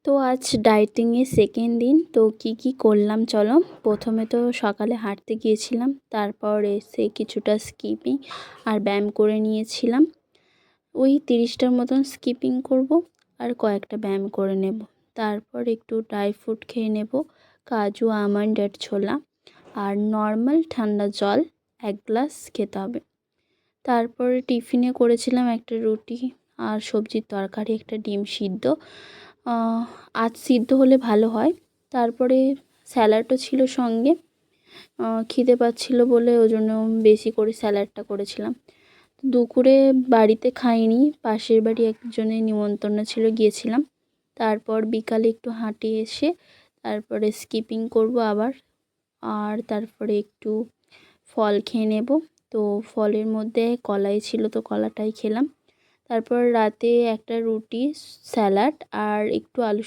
তো আজ ডায়েটিংয়ে সেকেন্ড দিন। তো কি করলাম চলো। প্রথমে তো সকালে হাঁটতে গিয়েছিলাম, তারপর এসে কিছুটা স্কিপিং আর ব্যায়াম করে নিয়েছিলাম। ওই 30টার মতন স্কিপিং করব আর কয়েকটা ব্যায়াম করে নেব। তারপর একটু ড্রাই ফ্রুট খেয়ে নেব, কাজু, আমন্ড আর ছোলা, আর নর্মাল ঠান্ডা জল 1 গ্লাস খেতে হবে। তারপরে টিফিনে করেছিলাম একটা রুটি আর সবজির তরকারি, একটা ডিম সিদ্ধ। আজ সিদ্ধ হলে ভালো হয়। তারপরে স্যালাডও ছিল সঙ্গে। খিদে পাচ্ছিল বলে ওই জন্য বেশি করে স্যালাডটা করেছিলাম। দুপুরে বাড়িতে খাইনি, পাশের বাড়ি একজনের নিমন্ত্রণ ছিল, গিয়েছিলাম। তারপর বিকালে একটু হাঁটে এসে তারপরে স্কিপিং করব আবার, আর তারপরে একটু ফল খেয়ে নেব। তো ফলের মধ্যে কলাই ছিল, তো কলাটাই খেলাম। তারপর রাতে একটা রুটি, স্যালাড আর একটু আলু